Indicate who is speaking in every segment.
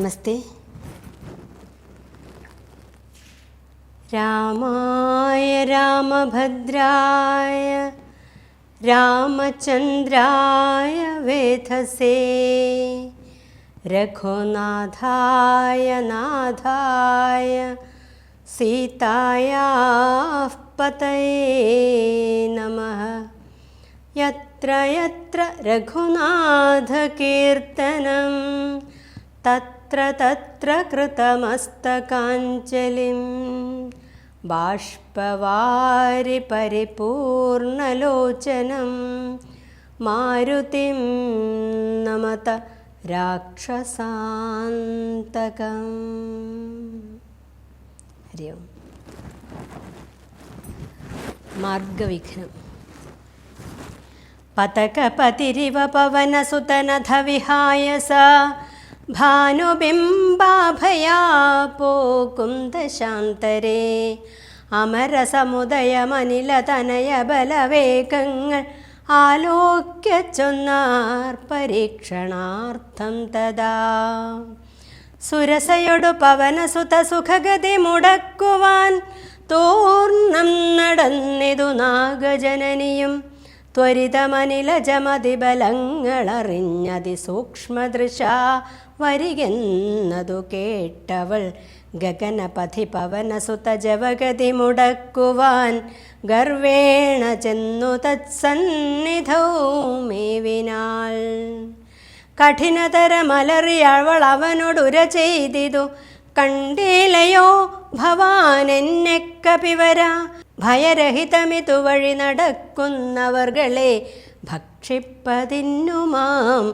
Speaker 1: നമസ്തേ. രാമായ രാമഭദ്രായ രാമചന്ദ്രായ വേധസേ രഘുനാഥായ നാഥായ സീതായാഃ പതയേ നമഃ. യത്ര യത്ര രഘുനാഥകീർത്തനം തത്ര തത്ര കൃതമസ്തകാഞ്ജലിം ബാഷ്പവാരി പരിപൂർണലോചനം മാരുതിം നമത രാക്ഷസാന്തകം. ഹരി ഓം. മാർഗവിഘ്നം. പതകപതിരിവ പവനസുതനഥ വിഹായ സ ഭാനുബിംബാഭയാപോ കുന്ദശാന്തരേ അമരസമുദയമനിലതനയ ബലവേഗങ്ങൾ ആലോക്യ ചൊന്നാർ പരീക്ഷണാർത്ഥം തഥാ. സുരസയൊടു പവനസുത സുഖഗതി മുടക്കുവാൻ തോർണം നടന്നിതു നാഗജനനിയും ത്വരിതമനിലജമതിബലങ്ങളറിഞ്ഞതി സൂക്ഷ്മദൃശ വരികെന്നതു കേട്ടവൾ ഗഗനപഥി പവനസുത ജവഗതി മുടക്കുവാൻ ഗർവേണ ചെന്നു തത്സന്നിധൗ മേവിനാൾ. കഠിനതരമലറിയവൾ അവനോടുര ചെയ്തിതു കണ്ടിലയോ ഭവാനെന്നെ കപിവര. ഭയരഹിതമിതു വഴി നടക്കുന്നവർകളെ ഭക്ഷിപ്പതിന്നുമാം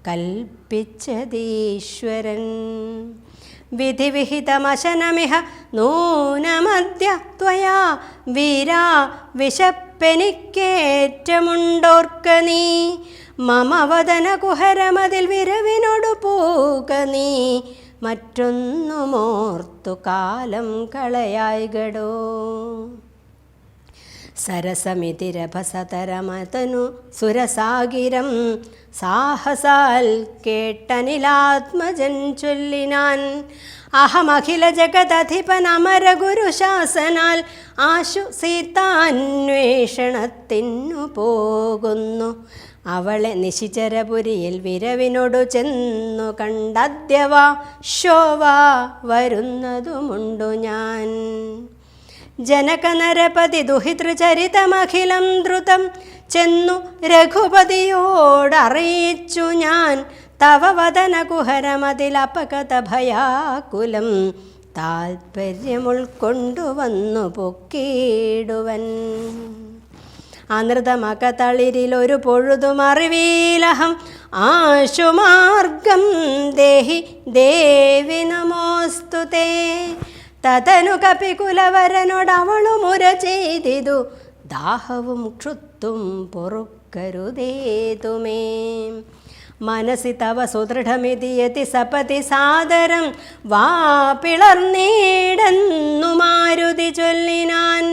Speaker 1: കൽപ്പിച്ചതീശ്വരൻ. വിധിവിഹിതമശനമിഹ നൂനമദ്യ ത്വയാ വീരാ വിശപ്പെനിക്കേറ്റമുണ്ടോർക്ക നീ. മമ വദന കുഹരമതിൽ വിരവിനോടു പൂക നീ. മറ്റൊന്നുമോർത്തു കാലം കളയായികടോ. സരസമിതിരഭസതരമതനു സുരസാഗിരം സാഹസാൽ കേട്ടനിലാത്മജൻ ചൊല്ലിനാൻ. അഹമഖില ജഗദധിപനമര ഗുരുശാസനാൽ ആശു സീതാന്വേഷണത്തിനു പോകുന്നു. അവളെ നിശിചരപുരിയിൽ വിരവിനോടു ചെന്നു കണ്ടദ്യവാ ശോവാ വരുന്നതുമുണ്ടു ഞാൻ. ജനകനരപതി ദുഹിതൃചരിതമഖിലം ദ്രുതം ചെന്നു രഘുപതിയോടറിയിച്ചു ഞാൻ. തവ വദന കുഹരമതിലപകത ഭയാകുലം താൽപര്യമുൾക്കൊണ്ടുവന്നു പൊക്കിയിടുവൻ. അനൃതമകതളിരിലൊരു പൊഴുതുമറിവീലഹം ആശുമാർഗം ദേഹി ദേവി നമോസ്തുതേ. തതനു കപികുലവരനോടവളുമുര ചെയ്തിതു ദാഹവും ക്ഷുത്തും പൊറുക്കരുതേതുമേ. മനസി തവ സുദൃഢമിതിയതി സപതി സാദരം വാ പിളർന്നീടെന്നു മാരുതി ചൊല്ലിനാൻ.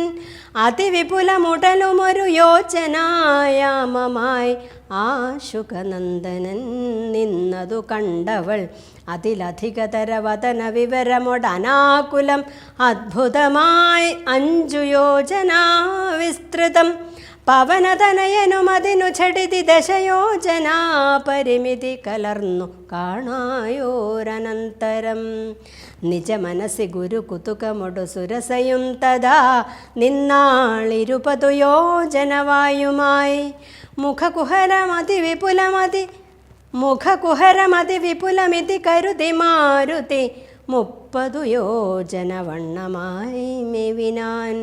Speaker 1: അതിവിപുലമുടലുമൊരു യോജനായാമമായി ആശുകനന്ദനൻ നിന്നതു കണ്ടവൾ അതിലധികതര വദന വിവരമൊടനാകുലം അദ്ഭുതമായി 5 യോജനാ വിസ്തൃതം. പവനതനയനുമതിനു ഛടിതി 10 യോജനാ പരിമിതി കലർന്നു കാണായോരനന്തരം. നിജ മനസ്സി ഗുരു കുതുകമൊടു സുരസയും തഥാ നിന്നാളിരുപതു യോജനവായുമായി. മുഖകുഹരമതി വിപുലമിതി കരുതി മാരുതി 30 യോജന വണ്ണമായി മെവിനാൻ.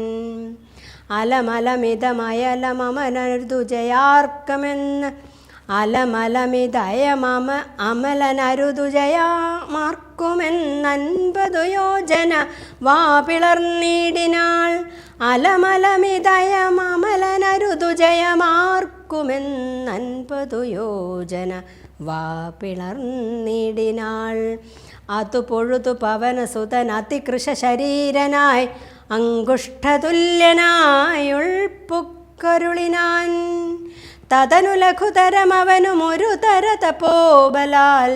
Speaker 1: അലമലമിതമയലമനരുതുജയാർക്കമെന്ന് അലമലമിതയമമ അമലനരുതുജയാമാർക്കുമെന്ന് 50 യോജന വാ പിളർന്നിടിനാൾ. അലമലമിതയമമലനരുതുജയമാർക്കുമെന്ന് 50 യോജന വാ പിളർന്നിടിനാൾ. അതു പൊഴുതു പവനസുതൻ അതികൃശ ശരീരനായി അങ്കുഷ്ഠതുല്യനായുൾപ്പുക്കരുളിനാൻ. തതനു ലഘുതരമവനുമൊരു തര തപോബലാൽ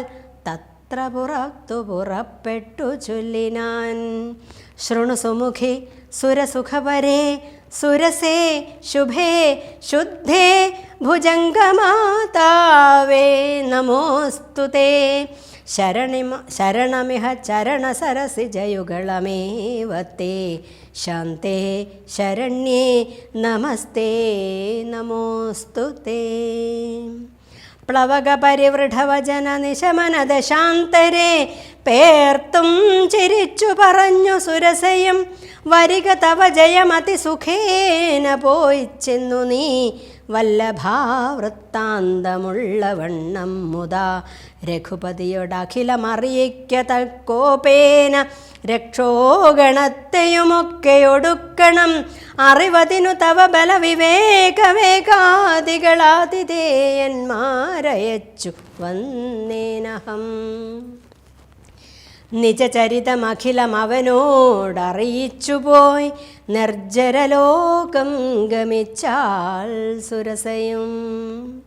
Speaker 1: തത്ര പുറപ്പെട്ടു ചൊല്ലിനാൻ. ശൃണു സുമുഖി സുരസുഖപരേ സുരസേ ശുഭേ ശുദ്ധേ ഭുജംഗമാതാവേ നമോസ്തുതേ. ശരണമിഹ ചരണസരസിജയുഗളമേവത്തെ ശാന്തേ ശരണ്യേ നമസ്തേ നമോസ്തുതേ. പ്ലവകപരിവൃഢവചന നിശമനദശാന്തരേ പേർത്തും ചിരിച്ചു പറഞ്ഞു സുരസയും വരിക തവ ജയമതിസുഖേന പോയി ചെന്നു നീ വല്ലഭാവൃത്താന്തമുള്ള വണ്ണം മുതാ രഘുപതിയോടഖിലമറിയിക്ക തൽക്കോപേന രക്ഷോഗണത്തെയുമൊക്കെ ഒടുക്കണം അറിവതിനു തവ ബലവിവേകവേഗാദികളാതിഥേയന്മാരയച്ചു വന്നേനഹം. നിജചരിതമഖിലം അവനോടറിയിച്ചുപോയി നിർജ്ജരലോകം ഗമിച്ചാൾ സുരസയും.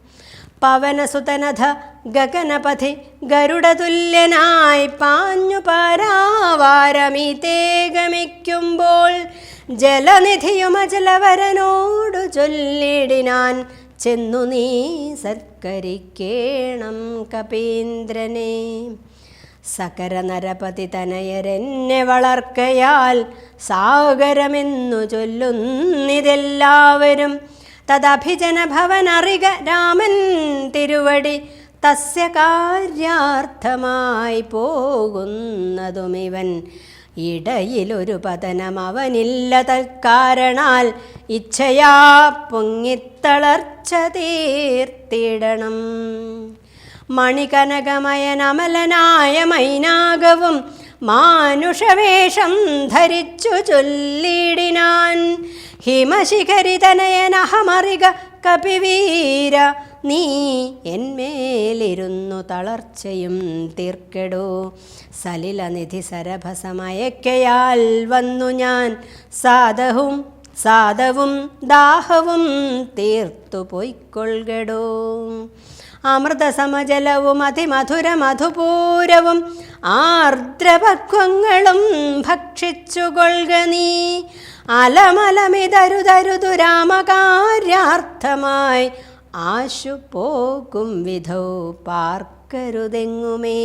Speaker 1: പവനസുതനധ ഗഗനപഥി ഗരുഡതുല്യനായി പാഞ്ഞു പരാവാരമീതേ ഗമിക്കുമ്പോൾ ജലനിധിയുമജലവരനോടു ചൊല്ലിടിനാൻ ചെന്നു നീ സത്കരിക്കേണം കപീന്ദ്രനെ. സകര നരപതി തനയരെന്നെ വളർക്കയാൽ സാഗരമെന്നു ചൊല്ലുന്നിതെല്ലാവരും. തദഭിജന ഭവനറിക രാമൻ തിരുവടി തസ്യ കാര്യാർത്ഥമായി പോകുന്നതുമിവൻ. ഇടയിലൊരു പതനം അവനില്ല തൽക്കാരണാൽ ഇച്ഛയാ പൊങ്ങിത്തളർച്ച തീർത്തിടണം. മണികനകമയനമലനായ മൈനാകവും മാനുഷവേഷം ധരിച്ചു ചൊല്ലിടിനാൻ. ഹിമശിഖരിതനയനഹമറിക കപിവീര നീ എന്മേലിരുന്നു തളർച്ചയും തീർക്കെടോ. സലിലനിധി സരഭസമയക്കയാൽ വന്നു ഞാൻ സാദവും ദാഹവും തീർത്തു പൊയ്ക്കൊള്ളുകടോ. അമൃതസമജലവും അതിമധുര മധുപൂരവും ആർദ്രപക്വങ്ങളും ഭക്ഷിച്ചുകൊള്ളുക നീ. അലമലമിതരുതരുതു രാമകാര്യാർത്ഥമായി ആശു പോകും വിധൗ പാർക്കരുതെങ്ങുമേ.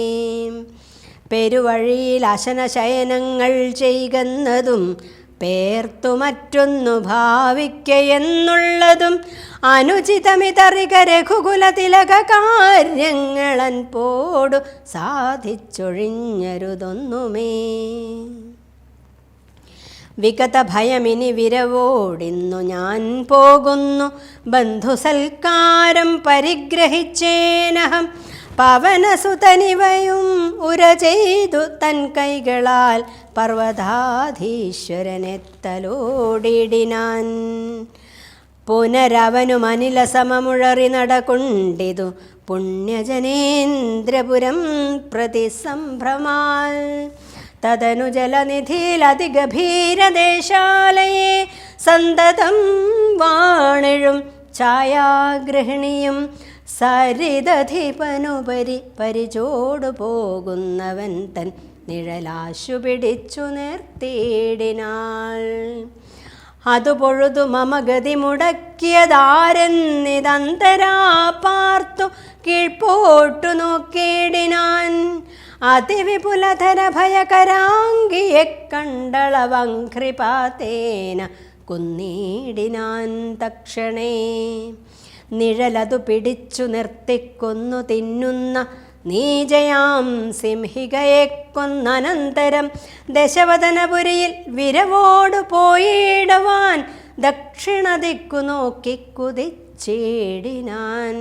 Speaker 1: പെരുവഴിയിൽ അശനശയനങ്ങൾ ചെയ്യുന്നതും പേർത്തു മറ്റൊന്നു ഭാവിക്കയെന്നുള്ളതും അനുചിതമിതറിക രഘുകുല തിലക കാര്യങ്ങളൻ പോടു സാധിച്ചൊഴിഞ്ഞരുതൊന്നുമേ. വിഗത ഭയമിനി വിരവോടിന്നു ഞാൻ പോകുന്നു ബന്ധുസൽക്കാരം പരിഗ്രഹിച്ചേനഹം. പവനസുതനിവയും ഉര ചെയ്തു തൻ കൈകളാൽ പർവ്വതാധീശ്വരനെത്തലോടിടിനാൻ. പുനരവനും അനില സമമുഴറി നടകൊണ്ടിതു പുണ്യജനേന്ദ്രപുരം പ്രതി സംഭ്രമാൽ. തദനു ജലനിധിയിലതിഗഭീരദേശാലയെ സന്തതം വാണിഴും ഛായാഗ്രഹിണിയും സരിതധിപനുപരി പരിചോടു പോകുന്നവൻ തൻ നിഴലാശു പിടിച്ചു നിർത്തിയിടിനാൾ. അതു പൊഴുതു മമ ഗതി മുടക്കിയതാരെന്നിതന്തരാ പാർത്തു കീഴ്പോട്ടു നോക്കിയിടിനാൻ. അതിവിപുലധര ഭയകരാംഗിയെ കണ്ടളവംഘ്രിപാതേന കൊന്നിടിനാൻ തക്ഷണേ. നിഴലതു പിടിച്ചു നിർത്തിക്കൊന്നു തിന്നുന്ന നീജയാം സിംഹികയെ കൊന്നനന്തരം ദശവദനപുരിയിൽ വിരവോടു പോയിടുവാൻ ദക്ഷിണദിക്കു നോക്കി കുതിച്ചിടിനാൻ.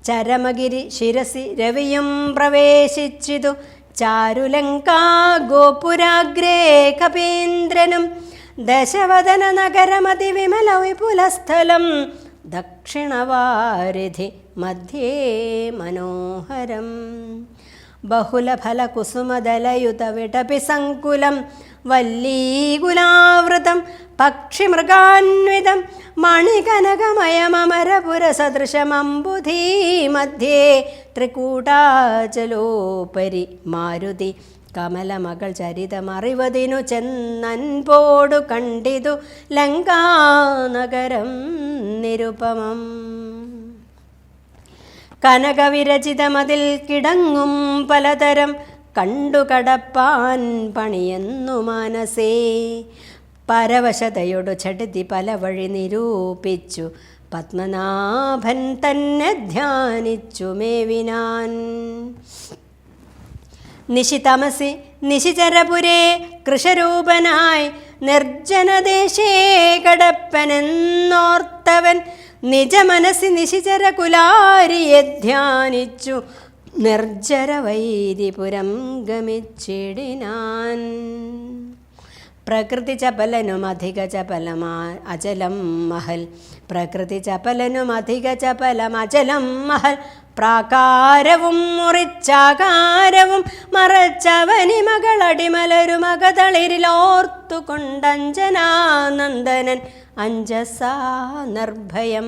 Speaker 1: ചരമഗിരി ശിരസി രവിയും പ്രവേശിച്ചിതു ചാരുലങ്കാ ഗോപുരാഗ്രേ കപീന്ദ്രനും. ദശവദന നഗരമതി വിമല വിപുലസ്ഥലം ദക്ഷിണവാരിധി മധ്യേ മനോഹരം. ബഹുലഫലകുസുമദലയുത വിടപി സങ്കുലം വല്ലീകുലാവൃതം പക്ഷിമൃഗാന്വിതം മണികനകമയമരപുരസദൃശമംബുധീ മധ്യേ ത്രികൂടാചലോപരി മാരുതി കമലമകൾ ചരിതമറിവതിനു ചെന്നൻപോടു കണ്ടിതു ലങ്കാനഗരം നിരുപമം. കനകവിരചിതമതിൽ കിടങ്ങും പലതരം കണ്ടു കടപ്പാൻ പണിയെന്നു മനസേ. പരവശതയോടു ചടുതി പല വഴി നിരൂപിച്ചു പത്മനാഭൻ തന്നെ ധ്യാനിച്ചു മേവിനാൻ. നിശിതമസി നിശിചരപുരേ കൃഷരൂപനായി നിർജ്ജനദേശേ കടപ്പനെന്നോർത്തവൻ നിജമനസി നിശിചരകുലാരിയെ ധ്യാനിച്ചു നിർജ്ജരവൈരിപുരം ഗമിച്ചിടിനാൻ. പ്രകൃതി ചപലനുമധിക ചപലമാ അചലം മഹൽ. പ്രകൃതി ചപലനുമധിക ചപലം അചലം മഹൽ. പ്രാകാരവും മുറിച്ചാകാരവും മറച്ചവനി മകളടിമലരുമകതളിരിലോർത്തു കൊണ്ടഞ്ജനാനന്ദനൻ അഞ്ജസാ നിർഭയം.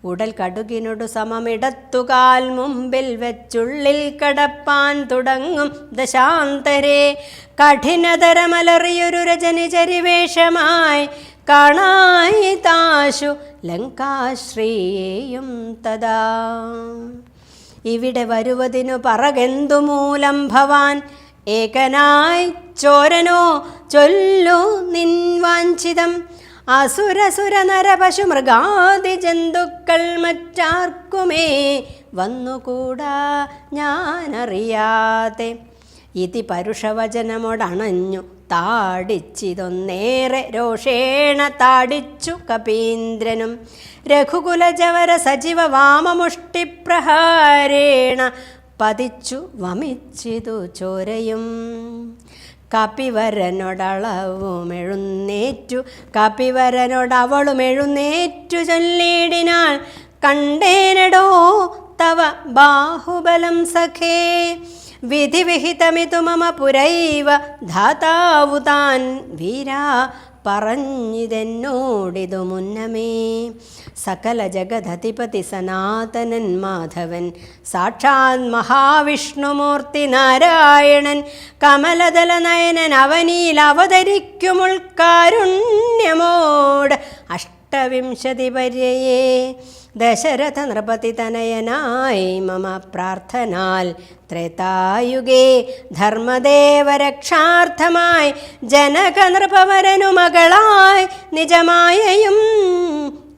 Speaker 1: ഉടൽ കടുകിനോടു സമമിടത്തുകാൽ മുമ്പിൽ വെച്ചുള്ളിൽ കടപ്പാൻ തുടങ്ങും ദശാന്തരേ. കഠിനതരമലറിയൊരു രജനിചരിവേഷമായി കാണായി താശു ലങ്കാശ്രീയേയും തഥാ. ഇവിടെ വരുവതിനു പറകെന്തു മൂലം ഭവാൻ ഏകനായി ചോരനോ ചൊല്ലു നിൻ വാഞ്ചിതം. അസുരസുര നരപശു മൃഗാദി ജന്തുക്കൾ മറ്റാർക്കുമേ വന്നുകൂടാ ഞാനറിയാതെ. ഇതി പരുഷവചനമോടണഞ്ഞു താടിച്ചിതൊന്നേറെ രോഷേണ താടിച്ചു കപീന്ദ്രനും. രഘുകുലജവര സജീവ വാമമുഷ്ടിപ്രഹാരേണ പതിച്ചു വമിച്ചിതു ചോരയും. കപിവരനോടളവുമെഴുന്നേറ്റു കപിവരനോടവളുമെഴുന്നേറ്റു ചൊല്ലിടിനാൾ കണ്ടേനടോ തവ ബാഹുബലം സഖേ. വിധിവിഹിതമിതു മമ പുരൈവ ധാതാവു താൻ വീരാ പറഞ്ഞിതെന്നോടിതു മുന്നമേ. സകല ജഗദധിപതി സനാതനൻ മാധവൻ സാക്ഷാൽ മഹാവിഷ്ണുമൂർത്തി നാരായണൻ കമലദല നയനൻ അവനിൽ അവതരിക്കുമുൾക്കാരുണ്യമോട് അഷ്ടവിംശതി പര്യയേ. ദശരഥ നൃപതി തനയനായി മമ പ്രാർത്ഥനാൽ ത്രേതായുഗേ ധർമ്മദേവരക്ഷാർത്ഥമായി ജനക നൃപവരനു മകളായി നിജമായയും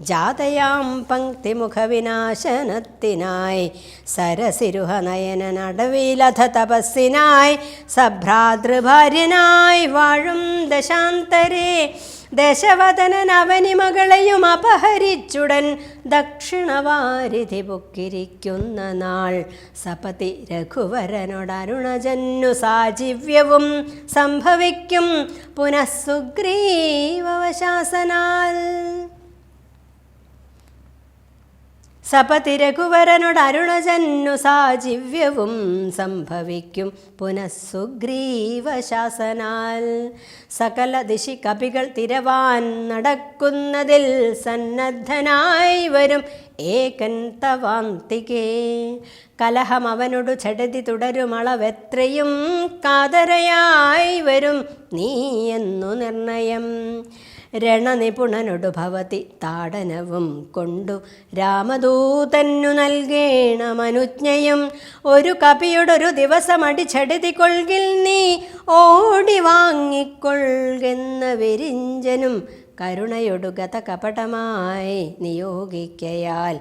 Speaker 1: ജാതയാം പങ്ക്തിമുഖവിനാശനത്തിനായി സരസിരുഹ നയനനടവിലധ തപസ്സിനായി സഭ്രാതൃഭാര്യനായി വാഴും ദശാന്തരേ. ദശവദനൻ അവനി മകളെയും അപഹരിച്ചുടൻ ദക്ഷിണവാരിധി പൊക്കിരിക്കുന്ന നാൾ സപതി രഘുവരനോടരുണജന്നു സാജീവ്യവും സംഭവിക്കും പുനഃസുഗ്രീവവശാസനാൽ. സപതി രഘുവരനോടരുണജന്നു സാജീവ്യവും സംഭവിക്കും പുനഃസുഗ്രീവശാസനാൽ. സകല ദിശി കപികൾ തിരവാൻ നടക്കുന്നതിൽ സന്നദ്ധനായി വരും ഏകൻ തവാന്തികേ. കലഹം അവനോടു ചടതി തുടരുമളവെത്രയും കാതരയായി വരും നീ എന്നു നിർണയം. രണനിപുണനൊടു ഭവതി താടനവും കൊണ്ടു രാമദൂതന്നു നൽകേണമനുജ്ഞയും. ഒരു കപിയോടൊരു ദിവസമടിച്ചടുതി കൊൾകിൽ നീ ഓടി വാങ്ങിക്കൊള്ളുന്ന വിരിഞ്ചനും കരുണയൊടു ഗത കപടമായി നിയോഗിക്കയാൽ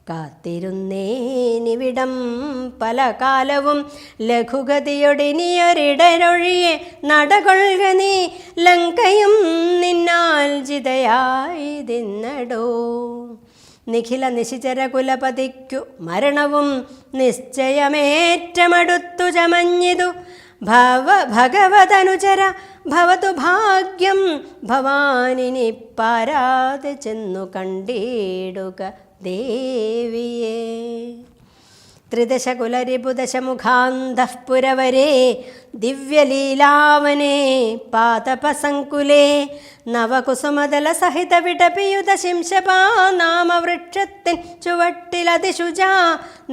Speaker 1: കാത്തിരുന്നേനിവിടം പല കാലവും. ലഘുഗതിയൊടിനിയൊരിടരൊഴിയെ നടകൊള്ളുക നീ ലങ്കയും നിന്നാൽ ജിതയായിതിന്നടോ. നിഖില നിശിചര കുലപതിക്കു മരണവും നിശ്ചയമേറ്റമടുത്തു ചമഞ്ഞിതു. ഭഗവതനുചര ഭവതു ഭാഗ്യം ഭവാനിനി പാരാതെ ചെന്നു കണ്ടിടുക ദേവിയെ. ത്രിദശകുലരിപുദശമുഖാന്തഃ പുരവരേ ദിവ്യലീലാവനേ പാതപസങ്കുലേ നവകുസുമദലസഹിത വിടപിയുധശിംശപാ നാമവൃക്ഷത്തിൻ ചുവട്ടിലതിശുചാ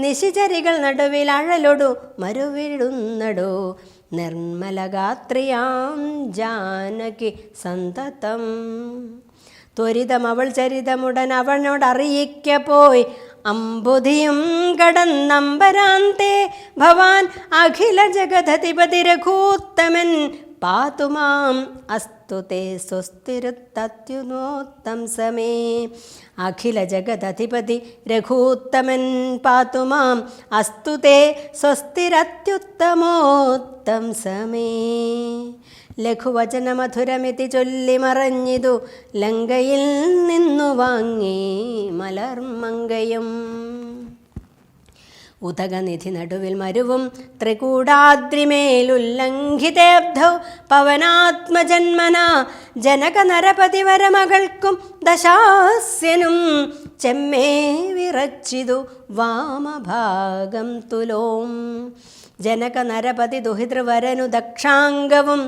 Speaker 1: നിശിചരികൾ നടുവിൽ അഴലൊടു മരുവിടുന്നടോ നിർമ്മലഗാത്രിയാം ജാനകി സന്തതം. ത്വരിതം അവൾ ചരിതമുടൻ അവനോടറിയിക്ക പോയി അമ്പുധിയും കടന്നമ്പരാന്തേ ഭവാൻ അഖില ജഗദധിപതി രഘൂത്തമൻ പാതുമാം അസ്തു തേ സ്വസ്തിരുത്തത്യുനോത്തം സമേ. അഖില ജഗദധിപതി രഘൂത്തമൻ പാതുമാം അസ്തു തേ സ്വസ്തിരത്യുത്തമോത്തം സമേ. ലഘുവചനമധുരമിതി ചൊല്ലി മറഞ്ഞിതു ലങ്കയിൽ നിന്നു വാങ്ങി മലർമങ്കയും. ഉദകനിധി നടുവിൽ മരുവും ത്രികൂടാദ്രിമേലുല്ലംഘിതേബ്ധൗ പവനാത്മജന്മന ജനക നരപതി വരമകൾക്കും ദശാസ്യനും ചെമ്മേ വിറച്ചിതു വാമഭാഗം തുലോം. ജനക നരപതി ദുഹിതൃവരനു ദക്ഷാംഗവും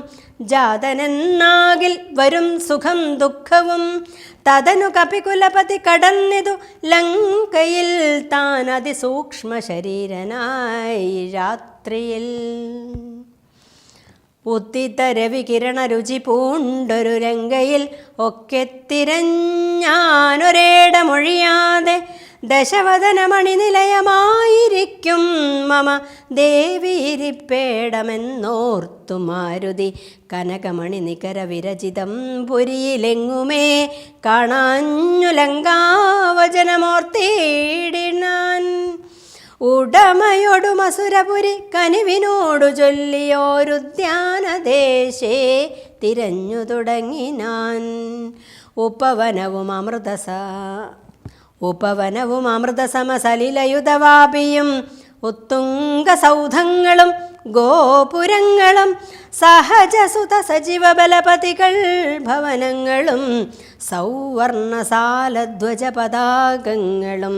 Speaker 1: ജാതനെന്നാകിൽ വരും സുഖം ദുഃഖവും തതനു കപികുലപതി കടന്നിതു ലങ്കയിൽ താൻ അതിസൂക്ഷ്മ ശരീരനായി രാത്രിയിൽ. ഉത്തിത രവികിരണ രുചി പൂണ്ടൊരു ലങ്കയിൽ ഒക്കെ തിരഞ്ഞാനൊരേടമൊഴിയാതെ ദശവദനമണിനിലയമായിരിക്കും മമ ദേവീരിപ്പേടമെന്നോർത്തു മാരുതി കനകമണി നികര വിരചിതം പുരിയിലെങ്ങുമേ കാണാഞ്ഞു ലങ്കാവചനമോർത്തിയിടിനാൻ. ഉടമയൊടു മസുരപുരി കനിവിനോടു ചൊല്ലിയോരുദ്യാനദേശേ തിരഞ്ഞു തുടങ്ങിനാൻ. ഉപവനവും അമൃതസമസലിലയുധവാപിയും ഉത്തുംഗ സൗധങ്ങളും ഗോപുരങ്ങളും സഹജസുത സജീവ ബലപതികൾ ഭവനങ്ങളും സൗവർണസാലധ്വജ പതാകങ്ങളും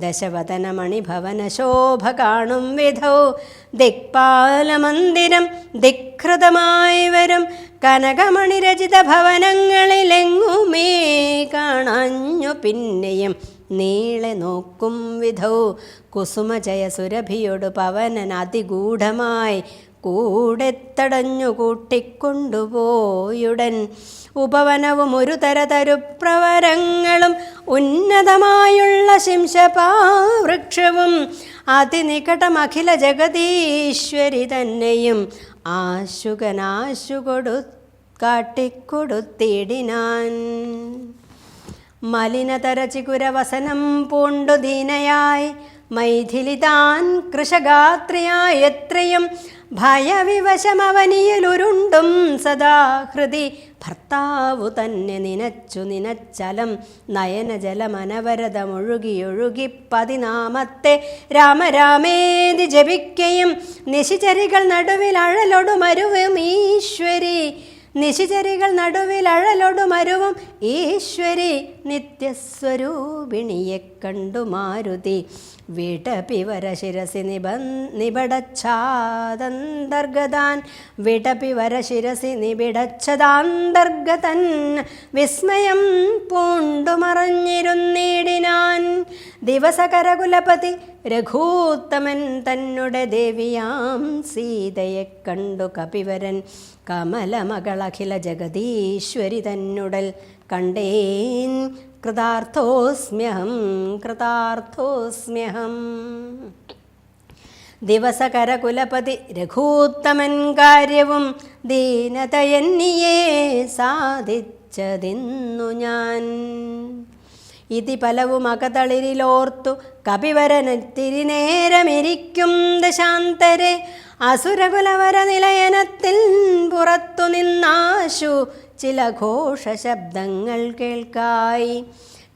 Speaker 1: ദശവദനമണിഭവന ശോഭ കാണും വിധൗ ദിക്പാലമന്ദിരം ദിക്ഹൃതമായി വരും കനകമണിരചിത ഭവനങ്ങളിലെങ്ങുമേ കാണാഞ്ഞു പിന്നെയും നീളെ നോക്കും വിധൗ കുസുമജയ സുരഭിയൊടു പവനൻ അതിഗൂഢമായി കൂടെത്തടഞ്ഞു കൂട്ടിക്കൊണ്ടുപോയുടൻ. ഉപവനവും ഒരു തരതരുപ്രവരങ്ങളും ഉന്നതമായുള്ള ശിംശപാവൃക്ഷവും അതിനികടം അഖില ജഗദീശ്വരി തന്നെയും ആശുകനാശുകൊടു കാട്ടിക്കൊടുത്തിടിനാൻ. മലിനതരചികുരവസനം പൂണ്ടു ദീനയായി മൈഥിലി താൻ കൃശഗാത്രിയായി എത്രയും ഭയവിവശമവനിയലുരുണ്ടും സദാ ഹൃദി ഭർത്താവു തന്നെ നിനച്ചു നിനച്ചലം നയനജലമനവരതമൊഴുകിയൊഴുകി 14 രാമരാമേതി ജപിക്കയും നിശിചരികൾ നടുവിൽ അഴലൊടു മരുവും ഈശ്വരി നിശിചരികൾ നടുവിൽ അഴലൊടു മരുവും ഈശ്വരി നിത്യസ്വരൂപിണിയെ കണ്ടു മാരുതി വിടപിവര ശിരസി നിബിടച്ഛാദന്തർഗതാൻ വിടപിവര ശിരസി നിബിടച്ഛദാന്തർഗതൻ വിസ്മയം പൂണ്ടു മറഞ്ഞിരുന്നിടിനാൻ. ദിവസകരകുലപതി രഘൂത്തമൻ തന്നുടെ ദേവിയാം സീതയെ കണ്ടു കപിവരൻ കമലമകളഖില ജഗദീശ്വരി തന്നുടൽ കണ്ടേൻ കൃതാർത്ഥോസ്മ്യഹം കൃതാർത്ഥോസ്മ്യഹം. ദിവസകരകുലപതി രഘൂത്തമൻ കാര്യവും ദീനതയെന്നിയേ സാധിച്ചതിന്നു ഞാൻ. ഇതി പലവും അകതളിരിലോർത്തു കപിവരനെത്തിരി നേരമിരിക്കും ദശാന്തരെ അസുരകുലവര നിലയനത്തിൽ പുറത്തു നിന്നാശു ചില ഘോഷശബ്ദങ്ങൾ കേൾക്കായി.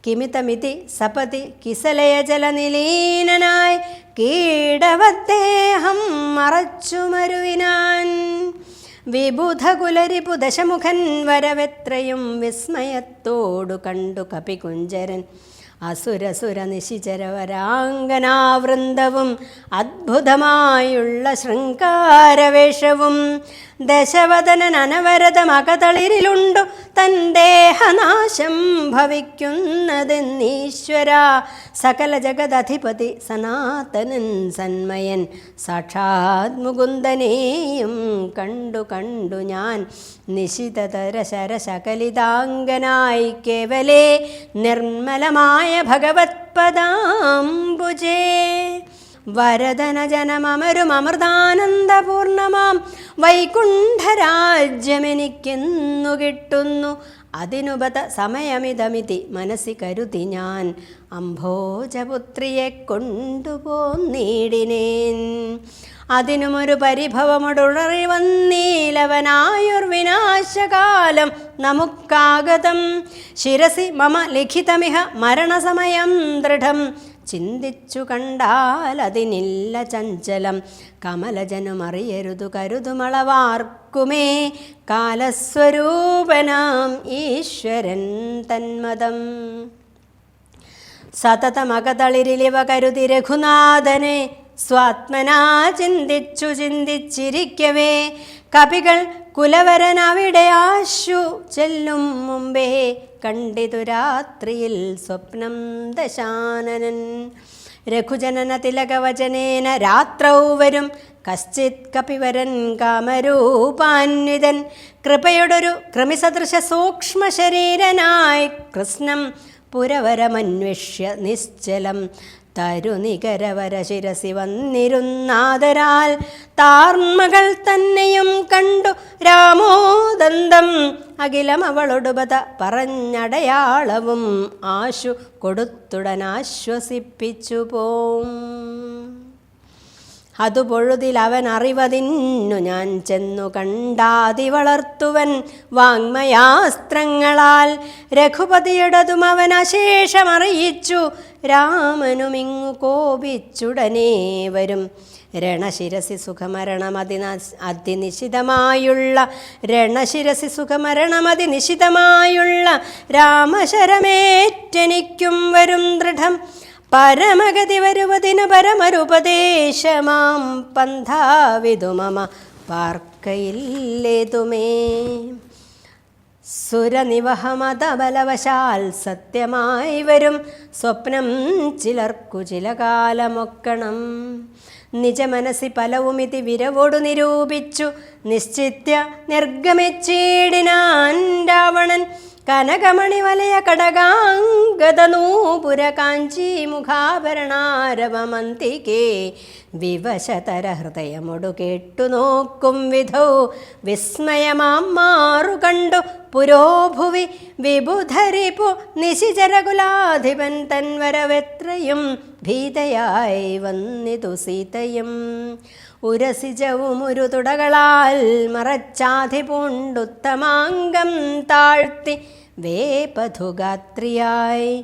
Speaker 1: കിമിതമിതി സപതി കിസലയ ജലനിലീനനായി കീടവദ്ദേഹം മറച്ചു മരുവിനാൻ. വിബുധകുലരിപു ദശമുഖൻ വരവെത്രയും വിസ്മയത്തോടു കണ്ടു കപികുഞ്ചരൻ അസുരസുര നിശിചരവരാംഗനാവൃന്ദവും അദ്ഭുതമായുള്ള ശൃംഗാരവേഷവും ദശവദനൻ അനവരതമകതളിരിലുണ്ടു തൻ ദേഹനാശം ഭവിക്കുന്നതെന്നീശ്വര സകല ജഗദധിപതി സനാതനൻ സന്മയൻ സാക്ഷാത് മുകുന്ദനെയും കണ്ടു ഞാൻ നിശിതതര ശരശകലിതാംഗനായി കേവലേ നിർമ്മലമായ ഭഗവത്പദാംബുജേ വരദനജനമരുമൃതാനന്ദപൂർണമാം വൈകുണ്ഠരാജ്യമെനിക്കെന്നു കിട്ടുന്നു അതിനുപത സമയമിതമിതി മനസ്സി കരുതി ഞാൻ അംഭോജപുത്രിയെ കൊണ്ടുപോന്നീടിനേൻ അതിനുമൊരു പരിഭവമൊടുളറി വന്നീലവനായുർവിനാശകാലം നമുക്കാഗതം ശിരസി മമ ലിഖിതമിഹ മരണസമയം ദൃഢം ചിന്തിച്ചു കണ്ടാൽ അതിനില്ല ചഞ്ചലം കമലജനുമറിയരുതു കരുതുമളവാർക്കുമേ കാലസ്വരൂപനാം ഈശ്വരൻ തന്മതം സതതമകതളിരിലിവ കരുതി രഘുനാഥനെ സ്വാത്മനാ ചിന്തിച്ചിരിക്കവേ കപികൾ കുലവരൻ അവിടെ ആശു ചെല്ലും മുമ്പേ കണ്ടിതു രാത്രിയിൽ സ്വപ്നം ദശാനനൻ രഘുജനന തിലകവചനേന രാത്രൗ വരും കശ്ചിത് കപിവരൻ കാമരൂപാന്വിതൻ കൃപയോടൊരു കൃമിസദൃശ സൂക്ഷ്മ ശരീരനായി കൃഷ്ണം പുരവരമന്വേഷ്യ നിശ്ചലം തരുനികരവര ശിരസി വന്നിരുന്നാദരാൽ താർമകൾ തന്നെയും കണ്ടു രാമോദന്തം അഖിലം അവളൊടുപത പറഞ്ഞടയാളവും ആശു കൊടുത്തുടനാശ്വസിപ്പിച്ചു പോം അതു പൊഴുതിൽ അവൻ അറിവതിന്നു ഞാൻ ചെന്നു കണ്ടാതി വളർത്തുവൻ വാങ്മയാസ്ത്രങ്ങളാൽ രഘുപതിയുടതും അവൻ അശേഷമറിയിച്ചു രാമനുമിങ്ങു കോപിച്ചുടനെ വരും രണശിരസി സുഖമരണമതിനിശിതമായുള്ള രണശിരസി സുഖമരണമതിനിശിതമായുള്ള രാമശരമേറ്റെനിക്കും വരും ദൃഢം പരമഗതി വരുവതിനു പരമരുപദേശമാം പന്ഥാവിതു മമ പാർക്കയില്ലേതുമേ സുരനിവഹമതബലവശാൽ സത്യമായി വരും സ്വപ്നം ചിലർക്കു ചില കാലമൊക്കണം നിജമനസി പലവുമിതി വിരവോടു നിരൂപിച്ചു നിശ്ചിത്യ നിർഗമിച്ചിടിനാൻ രാവണൻ കനകമണി വലയ കടകാംഗതനൂപുര കാഞ്ചി മുഖാഭരണാരവമന്തികേ വിവശതര ഹൃദയമൊടു കേട്ടു നോക്കും വിധൗ വിസ്മയമാം മാറു കണ്ടു പുരോഭുവി വിബുധരിപു നിശിചരകുലാധിപൻ തൻവരവെത്രയും ഭീതയായി വന്നിതു സീതയും ഉരസിജവും ഒരു തുടകളാൽ മറച്ചാധി പൂണ്ടുത്തമാംഗം താഴ്ത്തി വേപധുഗാത്രിയായി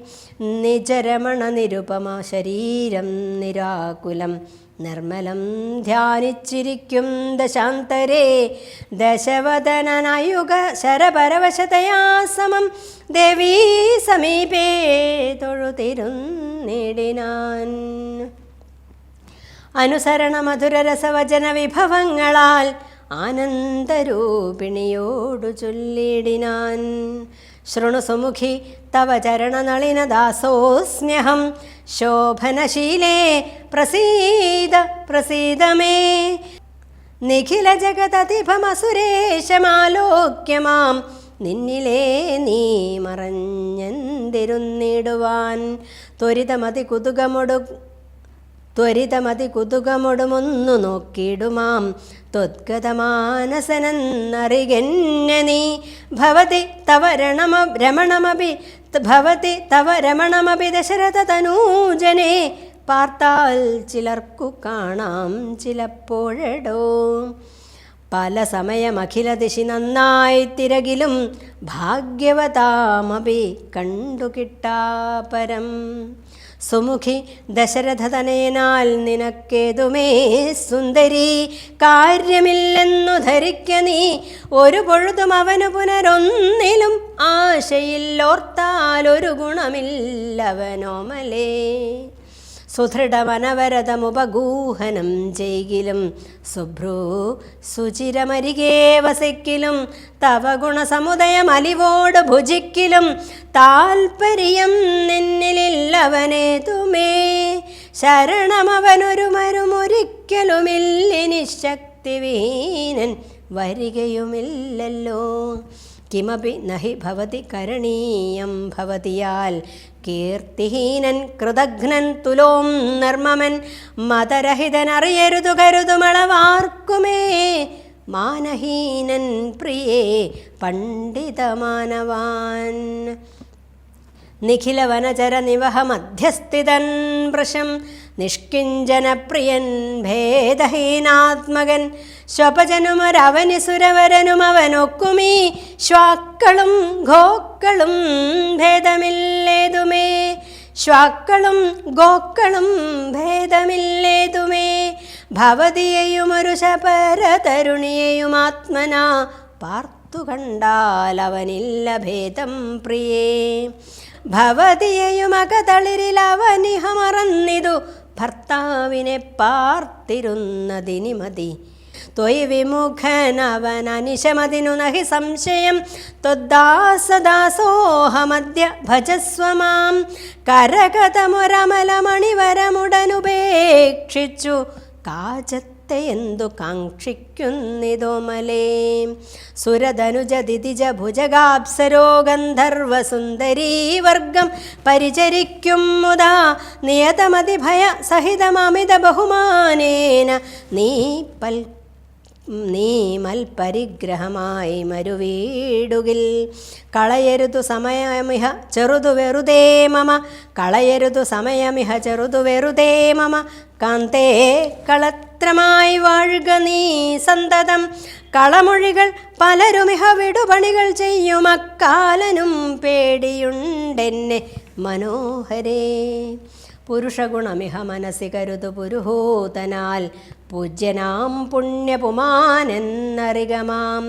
Speaker 1: നിജരമണ നിരുപമ ശരീരം നിരാകുലം നിർമ്മലം ധ്യാനിച്ചിരിക്കും ദശാന്തരേ ദശവദനനയുഗ ശരപരവശതയാ സമം ദേവീ സമീപേ തൊഴുതിരുന്നിടിനാൻ അനുസരണ മധുരരസവചന വിഭവങ്ങളാൽ ആനന്ദരൂപിണിയോടു ചൊല്ലിടിനാൻ ശൃണുസുമുഖി തവ ചരണനളിനദാസോസ്മ്യഹം ശോഭനശീലേ പ്രസീദ പ്രസീദമേ നിഖില ജഗതതിഭമസുരേശമാലോക്യമാം നിന്നിലേ നീ മറഞ്ഞെന്തിരുന്നിടുവാൻ ത്വരിതമതി കുതുകമൊടുമൊന്നു നോക്കിയിടുമാം ത്വദ്ഗതമാനസനെന്നറികെന്നെ നീ ഭവതി തവ രമണമപി ദശരഥതനൂജനെ പാർത്താൽ ചിലർക്കു കാണാം ചിലപ്പോഴടോ പല സമയം അഖില ദിശി നന്നായി തിരകിലും ഭാഗ്യവതാമപി കണ്ടുകിട്ടാപരം സുമുഖി ദശരഥതനയനാൽ നിനക്കേതുമേ സുന്ദരി കാര്യമില്ലെന്നു ധരിക്ക നീ, ഒരു പൊഴുതും അവനു പുനരൊന്നിലും ആശയില്ലോർത്താൽ ഒരു ഗുണമില്ലവനോമലേ. സുദൃഢവനവരതമുപഗൂഹനം ചെയ്കിലും സുഭ്രൂ സുചിരമരികേ വസിക്കിലും, തവ ഗുണസമുദയം അലിവോട് ഭുജിക്കിലും താൽപര്യം നിന്നിലില്ലവനേതുമേ. ശരണമവനൊരു മരുമൊരിക്കലുമില്ലിനി ശക്തിവീനൻ വരികയുമില്ലല്ലോ. കിമപി നഹി ഭവതി കരണീയം ഭവതിയാൽ, കീർത്തിഹീനൻ കൃതഘ്നൻ തുലോം നിർമ്മമൻ, മതരഹിതനറിയരുതു കരുതുമളവാർക്കുമേ. മാനഹീനൻ പ്രിയേ പണ്ഡിതമാനവാൻ, നിഖിലവനചര നിവഹ മധ്യസ്ഥിതൻ വൃഷം, നിഷ്കിഞ്ചനപ്രിയൻ ഭേദഹീനാത്മകൻ, സ്വപജനുമരവനി സുരവരനുമവനൊക്കുമീ. ശ്വാക്കളും ഗോക്കളും ഭേദമില്ലേതുമേ, ശ്വാക്കളും ഗോക്കളും ഭേദമില്ലേതുമേ. ഭവതിയെയുമൊരു ശപരതരുണിയെയും ആത്മനാ പാർത്തു കണ്ടാൽ അവനില്ല ഭേദം പ്രിയേ. ഭവതിയെയുമകതളിരിലവനിഹ മറന്നിതു, ഭർത്താവിനെ പാർത്തിരുന്നതിനി മതി. ത്വയി വിമുഖനവനനിശമതിനു നഹി സംശയം, ത്വദ്ദാസദാസോഹമദ്യ ഭജസ്വ മാം. കരകതമൊരമലമണിവരമുടനുപേക്ഷിച്ചു കാചത്തെ എന്തു കാക്ഷിക്കുന്നിതോമലേ. സുരധനുജദിതിജ ഭുജഗാപ്സരോ ഗന്ധർവസുന്ദരീവർഗം പരിചരിക്കും മുദാ, നിയതമതിഭയ സഹിതമമിത ബഹുമാനേന നീ മൽപരിഗ്രഹമായി മരുവീടുകിൽ. കളയരുതു സമയമിഹ ചെറുതു വെറുതേ മമ, കളയരുതു സമയമിഹ ചെറുതു വെറുതേ മമ. കാന്തേ കളത്രമായി വാഴുക നീ സന്തതം, കളമൊഴികൾ പലരുമിഹ വിടുപണികൾ ചെയ്യുമക്കാലനും പേടിയുണ്ടെന്നെ മനോഹരേ. പുരുഷഗുണമിഹ മനസ്സി കരുതു പുരുഹൂതനാൽ, പൂജ്യനാം പുണ്യപുമാനെന്നറികമാം.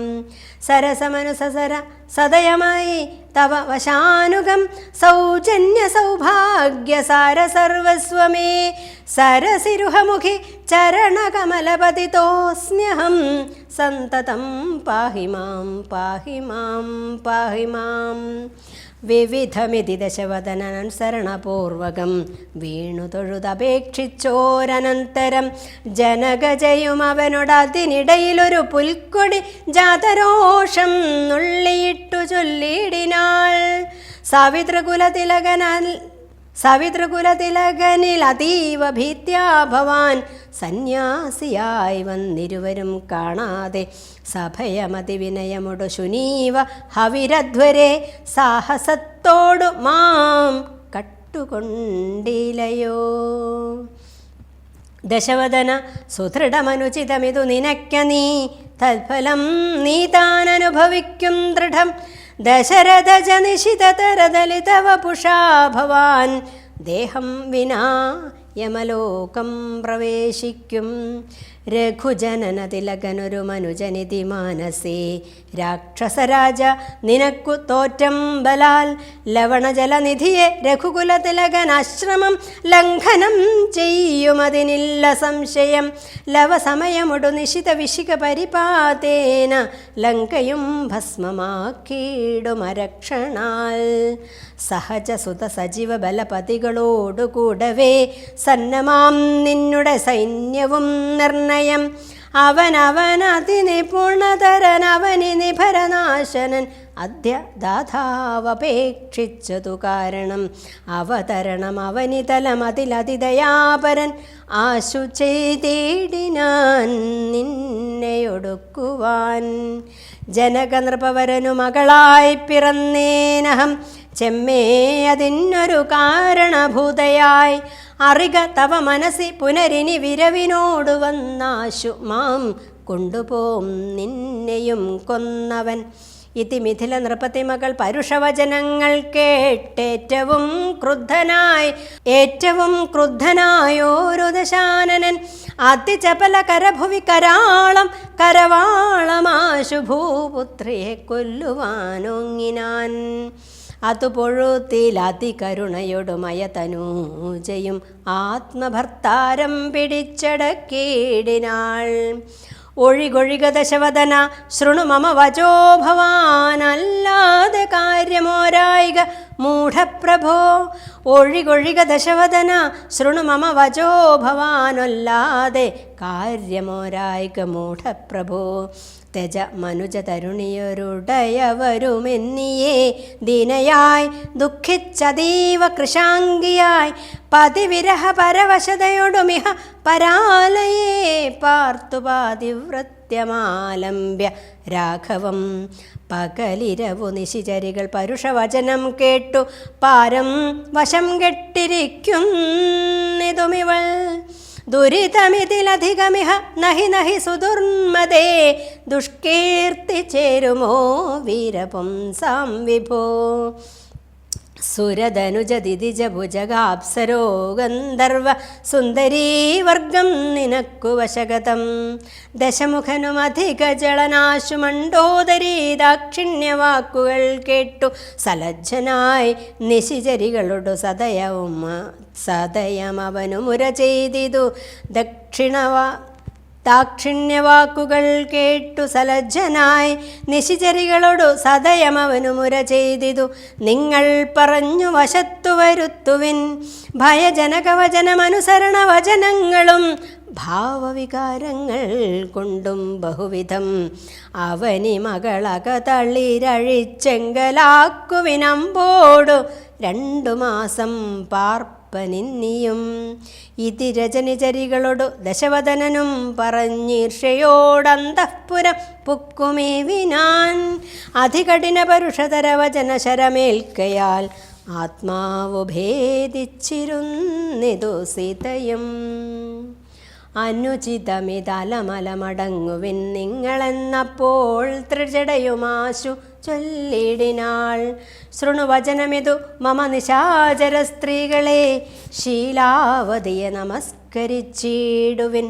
Speaker 1: സരസമനുസര സദയമായി തവ വശാനുഗം, സൗജന്യ സൗഭാഗ്യസാര സർവസ്വമേ. സരസിരുഹമുഖി ചരണകമലപതിതോസ്മ്യഹം, സന്തതം പാഹി മാം പാഹി മാം പാഹി മാം. വിവിധമിതി ദശവദനനുസരണപൂർവകം വീണു തൊഴുതപേക്ഷിച്ചോരനന്തരം, ജനകജയുമവനോടതിനിടയിലൊരു പുൽക്കൊടി ജാതരോഷം നുള്ളിയിട്ടു ചൊല്ലിയിടിനാൾ. സവിതൃകുലതിലകനിൽ അതീവ ഭീത്യാ ഭവാൻ, സന്യാസിയായി വന്നിരുവരും കാണാതെ സഭയമതിവിനയമൊടു ശുനീവ ഹവിരധ്വരെ. സാഹസത്തോടു മാം കട്ടുകൊണ്ടിലയോ. ദശവദന സുദൃഢമനുചിതമിതു നിനക്ക നീ, തൽഫലം നീ താനനുഭവിക്കും ദൃഢം. ദശരഥജ നിശിതതരദലിത വപുഷാ ഭവാൻ, ദേഹം വിനാ യമലോകം പ്രവേശിക്കും. രഘുജനനതിലകനൊരു മനുജനിധി മാനസേ, രാക്ഷസരാജ നിനക്കു തോറ്റം ബലാൽ. ലവണജലനിധിയെ രഘുകുലതിലകനാശ്രമം ലംഘനം ചെയ്യുമതിനില്ല സംശയം. ലവസമയമൊടു നിശിത വിശിക പരിപാതേന, ലങ്കയും ഭസ്മമാക്കിയിടുമരക്ഷണാൽ. സഹജസുത സജീവ ബലപതികളോടുകൂടവേ സന്നമാം നിന്നുടെ സൈന്യവും നിർണയം. അവനതിനിപുണതരനവനി നിഭരനാശനൻ, അദ്യ ദാതാവപേക്ഷിച്ചതു കാരണം. അവതരണം അവനിതലമതിലതിദയാപരൻ, ആശു ചെയ്തിടിനാൻ നിന്നെയൊടുക്കുവാൻ. ജനകനൃപവരനു മകളായി പിറന്നേനഹം, ചെമ്മേ അതിനൊരു കാരണഭൂതയായി. അറിക തവ മനസ്സി പുനരിനി വിരവിനോടു വന്നാശു മാം കൊണ്ടുപോം നിന്നെയും കൊന്നവൻ. ഇതി മിഥില നൃപതിമകൾ പരുഷവചനങ്ങൾ കേട്ടേറ്റവും ക്രുദ്ധനായോരു ദശാനനൻ അതിചപല കരഭുവി കരവാളമാശു ഭൂപുത്രിയെ കൊല്ലുവാനൊങ്ങിനാൻ. അതു പൊഴുത്തിലതികരുണയൊടുമയതനൂജയും ആത്മഭർത്താരം പിടിച്ചടക്കിയിടിനാൾ. ഒഴികൊഴിക ദശവദന ശൃണു മമ വചോ ഭവാനല്ലാതെ കാര്യമോരായിക മൂഢപ്രഭോ. ഒഴികൊഴിക ദശവദന ശൃണു മമ വചോ ഭവാനല്ലാതെ കാര്യമോരായിക മൂഢപ്രഭോ. തെജ മനുജ തരുണിയൊരുടയവരുമെന്നിയേ ദീനയായി ദുഃഖിച്ചതീവ കൃശാംഗിയായി പതിവിരഹ പരവശതയൊടുമിഹ പരാലയേ പാർത്തു പാതിവ്രത്യമാലംബ്യ രാഘവം. പകലിരവു നിശിചരികൾ പരുഷവചനം കേട്ടു പാരം വശം കെട്ടിരിക്കുന്നിതുമിവൾ. ദുരിതമിതിലധികമിഹ നഹി നഹി സുദുർമദേ ദുഷ്കീർത്തി ചേരുമോ വീരപുംസാം വിഭോ. സുരധനുജദിതിജഭുജഗാപ്സരോ ഗന്ധർവ സുന്ദരീവർഗം നിനക്കു വശഗതം. ദശമുഖനുമധിക ജളനാശു മണ്ഡോദരീ ദാക്ഷിണ്യവാക്കുകൾ കേട്ടു സലജ്ജനായി നിശിചരികളോടു സദയമവനു മുര ചെയ്തിതു. ദാക്ഷിണ്യവാക്കുകൾ കേട്ടു സലജ്ജനായി നിശിചരികളോടു സദയമവനു മുര ചെയ്തിതു. നിങ്ങൾ പറഞ്ഞു വശത്തു വരുത്തുവിൻ ഭയജനകവചനമനുസരണ വചനങ്ങളും ഭാവവികാരങ്ങൾ കൊണ്ടും ബഹുവിധം. അവനി മകളക തള്ളിരഴിച്ചെങ്കലാക്കുവിനമ്പോടു 2 മാസം പാർപ്പനിന്നിയും. ഇതി രജനിചരികളോടു ദശവദനനും പറഞ്ഞീർഷയോടന്തഃപുരം പുക്കുമേവിനാൻ. അതികഠിന പരുഷതര വചന ശരമേൽക്കയാൽ ആത്മാവു ഭേദിച്ചിരുന്നിതു സീതയും. അനുചിതമിതലമലമടങ്ങുവിൻ നിങ്ങളെന്നപ്പോൾ ത്രിജടയുമാശു ചൊല്ലിടിനാൾ. ശൃണുവചനമിതു മമ നിശാചര സ്ത്രീകളെ ശീലാവതിയെ നമസ്കരിച്ചിടുവിൻ.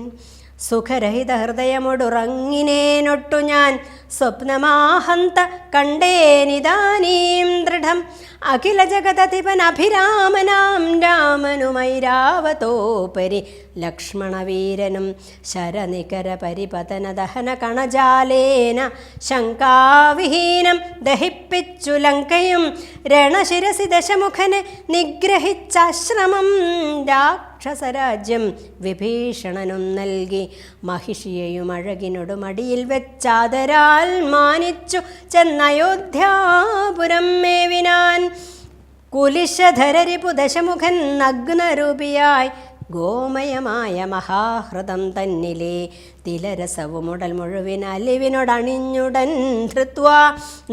Speaker 1: സുഖരഹിത ഹൃദയമൊടുറങ്ങിനേനൊട്ടു ഞാൻ സ്വപ്നമാഹന്ത കണ്ടേനിതാനീം ദൃഢം. അഖില ജഗതധിപനഭിരാമനാം രാമനുമൈരാവതോപരി ലക്ഷ്മണവീരനും ശരനികര പരിപതന ദഹന കണജാലേന ശങ്കാവിഹീനം ദഹിപ്പിച്ചു ലങ്കയും. രണശിരസി ദശമുഖനെ നിഗ്രഹിച്ചാശ്രമം രാക്ഷസരാജ്യം വിഭീഷണനും നൽകി. മഹിഷിയെയും അഴകിനോട് മടിയിൽ വെച്ചാദരാൽ മാനിച്ചു ചെന്നയോധ്യാപുരം മേവിനാൻ. കുലിശധരരിപു ദശമുഖൻ നഗ്നരൂപിയായി ഗോമയമായ മഹാഹൃദം തന്നിലെ തിലരസവുമുടൽ മുഴുവൻ അലിവിനോടണിഞ്ഞുടൻ ധൃത്വാ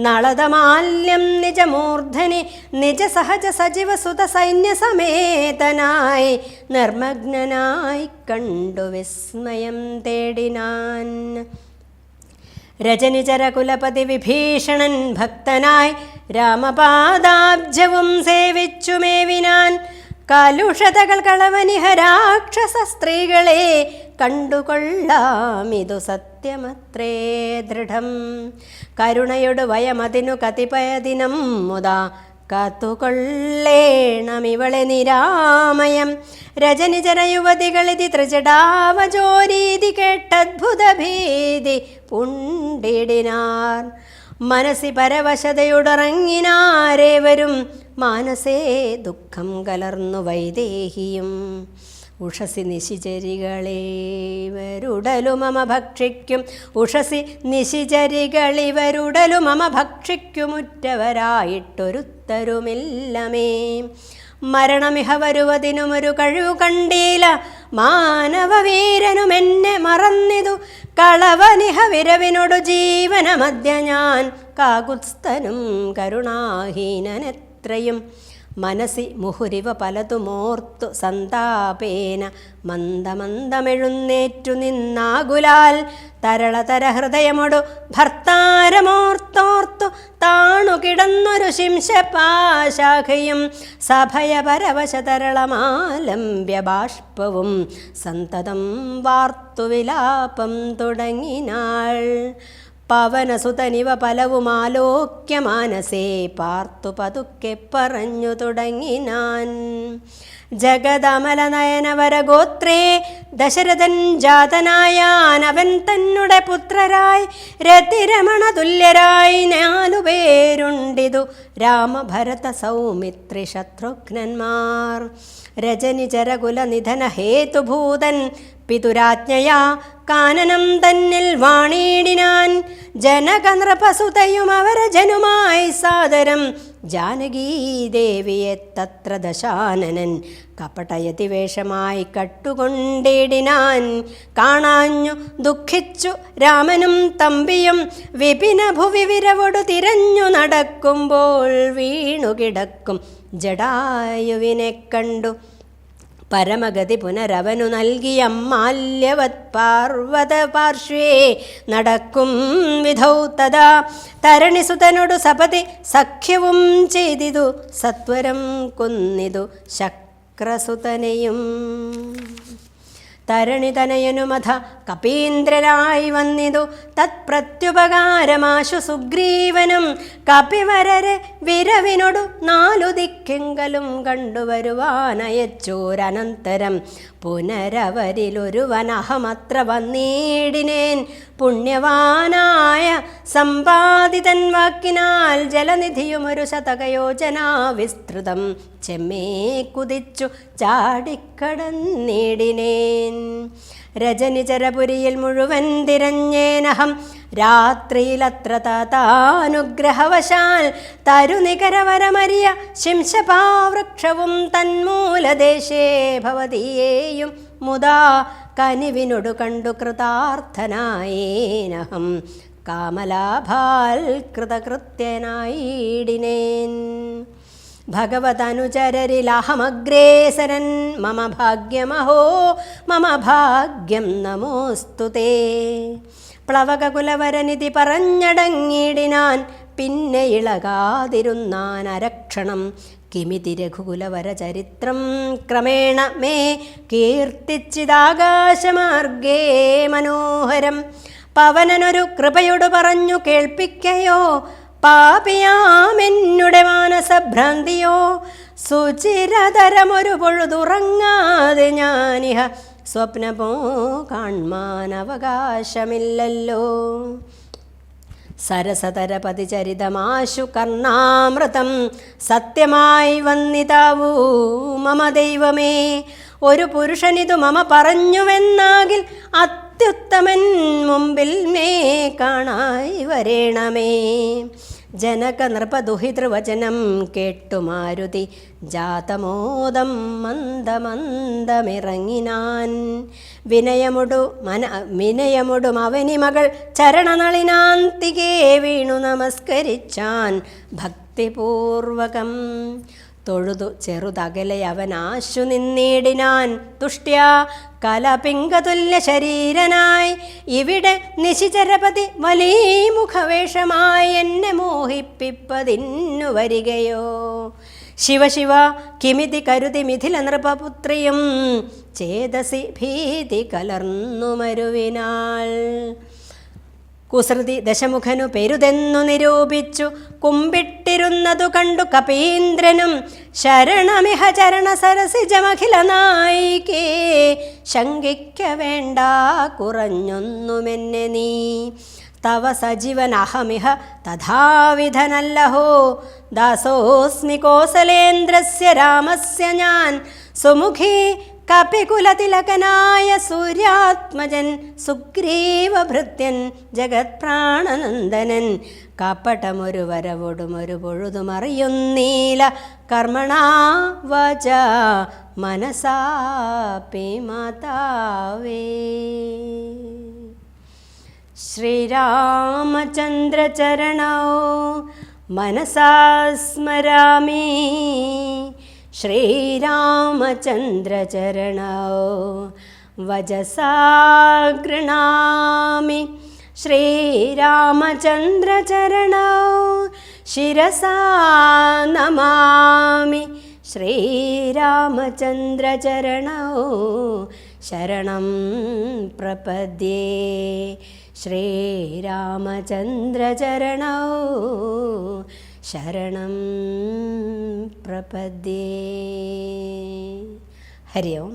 Speaker 1: നളതമാല്യം നിജമൂർധനി നിജ സഹജ സജീവ സുത സൈന്യസമേതനായി നിർമ്മഗ്നനായി കണ്ടു വിസ്മയം തേടിനാൻ. രജനിചര കുലപതി വിഭീഷണൻ ഭക്തനായി രാമപാദാബ്ജവും സേവിച്ചു മേവിനാൻ. കലുഷതകൾ കളവനിഹ രാക്ഷസ സ്ത്രീകളെ കണ്ടുകൊള്ളാമിതു സത്യമത്രേ ദൃഢം. കരുണയൊടു വയമതിനു കതിപയദിനം മുതാ കാത്തുകൊള്ളേണമിവളെ നിരാമയം. രജനിചര യുവതികളിതി ത്രിജടാവജോരീതി കേട്ടദ്ഭുത ഭീതി പുണ്ടിടിനാർ. മനസ്സി പരവശതയുടറങ്ങിനാരേവരും മാനസേ ദുഃഖം കലർന്നു വൈദേഹിയും. ഉഷസി നിശിചരികളിവരുടലുമമ ഭക്ഷിക്കും നിശിചരികളിവരുടലുമമ ഭക്ഷിക്കുമുറ്റവരായിട്ടൊരുത്തരുമില്ലമേ. മരണമിഹ വരുവതിനുമൊരു കഴിവു കണ്ടീല മാനവവീരനുമെന്നെ മറന്നിതു. കളവനിഹ വിരവിനോടു ജീവനമദ്യ ഞാൻ കാകുത്സ്ഥനും കരുണാഹീനനെത്രയും. മനസി മുഹുരിവ പലതുമോർത്തു സന്താപേന മന്ദമന്ദമെഴുന്നേറ്റു നിന്നാകുലാൽ തരളതര ഹൃദയമൊടു ഭർത്താരമോർത്തോർത്തു താണു കിടന്നൊരു ശിംശപാശാഖയും സഭയപരവശതരളമാലംബ്യ ബാഷ്പവും സന്തതം വാർത്തു വിലാപം തുടങ്ങിനാൾ. പവനസുതനിവ പലവുമാലോക്യ മാനസേ പാർത്തു പതുക്കെ പറഞ്ഞു തുടങ്ങിനാൻ. ജഗദമലനയനവരഗോത്രേ ദശരഥൻ ജാതനായാനവൻ തന്നുടെ പുത്രരായി രതിരമണ തുല്യരായി 4 പേരുണ്ടിതു രാമഭരത സൗമിത്രി ശത്രുഘ്നന്മാർ. രജനിചരകുല നിധന ഹേതുഭൂതൻ പിതുരാജ്ഞയാ കാനനം തന്നിൽ വാണിടിനാൻ. ജനകനൃപസുതയും അവരജനുമായി സാദരം ജാനകീദേവിയെ തത്ര ദശാനനൻ കപടയതിവേഷമായി കട്ടുകൊണ്ടിടിനാൻ. കാണാഞ്ഞു ദുഃഖിച്ചു രാമനും തമ്പിയും വിപിന ഭുവി വിരവൊടു തിരഞ്ഞു നടക്കുമ്പോൾ വീണുകിടക്കും ജടായുവിനെ കണ്ടു. പരമഗതി പുനരവനു നൽകിയ മാല്യവത് പാർവത പാർശ്വേ നടക്കും വിധൗ തഥാ തരണിസുതനോടു സപതി സഖ്യവും ചെയ്തിതു സത്വരം കൊന്നിതു ശക്രസുതനെയും. തരണിതനയനുമഥ കപീന്ദ്രരായി വന്നിതു തത്പ്രത്യുപകാരമാശു സുഗ്രീവനും. കപിവരരെ വിരവിനൊടു 4 ദിക്കെങ്കലും കണ്ടുവരുവാനയച്ചോരനന്തരം പുനരവരിലൊരുവനഹമത്ര വന്നീടിനേൻ. പുണ്യവാനായ സമ്പാദിതൻ വാക്കിനാൽ ജലനിധിയുമൊരു ശതകയോജനാ വിസ്തൃതം ചെമ്മേ കുതിച്ചു ചാടിക്കടന്നിടിനേൻ. രജനിചരപുരിയിൽ മുഴുവൻ തിരഞ്ഞേനഹം രാത്രിയിലത്ര താതാനുഗ്രഹവശാൽ തരുനികരവരമരിയ ശിംശപാവൃക്ഷവും തന്മൂലദേശേ ഭവതിയേയും മുദാ കനിവിനൊടു കണ്ടു കൃതാർത്ഥനായേനഹം കാമലാഭാൽ കൃതകൃത്യനായിടിനേൻ. ഭഗവതനുചരരിലഹമഗ്രേസരൻ മമ ഭാഗ്യമഹോ മമ ഭാഗ്യം നമോസ്തുതേ. പ്ലവകകുലവരനിധി പറഞ്ഞടങ്ങിടിനാൻ പിന്നെ ഇളകാതിരുന്നാൻ അരക്ഷണം. കിമിതി രഘുകുലവര ചരിത്രം ക്രമേണ മേ കീർത്തിച്ചിതാകാശമാർഗേ മനോഹരം. പവനനൊരു കൃപയോട് പറഞ്ഞു കേൾപ്പിക്കയോ പാപിയാമെന്നുടെ മാനസഭ്രാന്തിയോ. സുചിരതരമൊരു പൊഴുതുറങ്ങാതെ ഞാനിഹ സ്വപ്നമോ കാൺമാൻ അവകാശമില്ലല്ലോ. സരസതരപതിചരിതമാശു കർണാമൃതം സത്യമായി വന്നിതാവൂ മമ ദൈവമേ. ഒരു പുരുഷനിതു മമ പറഞ്ഞുവെന്നാകിൽ അത്യുത്തമൻ മുമ്പിൽ മേ കാണായി വരേണമേ. ജനക നൃപദുഹിതൃവചനം കേട്ടു മാരുതി ജാതമോദം മന്ദമന്ദമിറങ്ങിനാൻ. വിനയമുടും അവനി മകൾ ചരണനളിനാന്തികേ വീണു നമസ്കരിച്ചാൻ ഭക്തിപൂർവകം. തൊഴുതു ചെറുതകലെ അവനാശു നിന്നിടിനാൻ തുഷ്ട്യാ കലപിംഗതുല്യ ശരീരനായി. ഇവിടെ നിശിചരപതി വലിയ മുഖവേഷമായി എന്നെ മോഹിപ്പിപ്പതിന്നു വരികയോ. ശിവശിവ കിമിതി കരുതി മിഥില നൃപപുത്രിയും ചേതസി ഭീതി കലർന്നു മരുവിനാൾ. കുസൃതി ദശമുഖനു പെരുതെന്നു നിരൂപിച്ചു കുമ്പിട്ടിരുന്നതു കണ്ടു കപീന്ദ്രനും. ശരണമിഹ ചരണ സരസിജമഖില നായികേ ശങ്കിക്ക വേണ്ട കുറഞ്ഞൊന്നുമെന്നെ നീ. തവ സജീവനഹമിഹ തഥാവിധനല്ലഹോ ദാസോസ്മി കോസലേന്ദ്രസ്യ രാമസ്യ ഞാൻ. സുമുഖി കപികുലതിലകനായ സൂര്യാത്മജൻ സുഗ്രീവഭൃത്യൻ ജഗത്പ്രാണനന്ദനൻ. കപടമൊരു വരവൊടുമൊരു പൊഴുതുമറിയുന്നീല കർമ്മണാ വച മനസാപി മാതാവേ. ശ്രീരാമചന്ദ്രചരണോ മനസാ സ്മരാമി ശ്രീരാമചന്ദ്രചരണോ വചസാ ഗൃണാമി ശ്രീരാമചന്ദ്രചരണോ ശിരസാ നമാമി ശ്രീരാമചന്ദ്രചരണോ ശരണം പ്രപദ്യേ ശ്രീരാമചന്ദ്രചരണോ ശരണം പ്രപദ്യേ. ഹരി ഓം.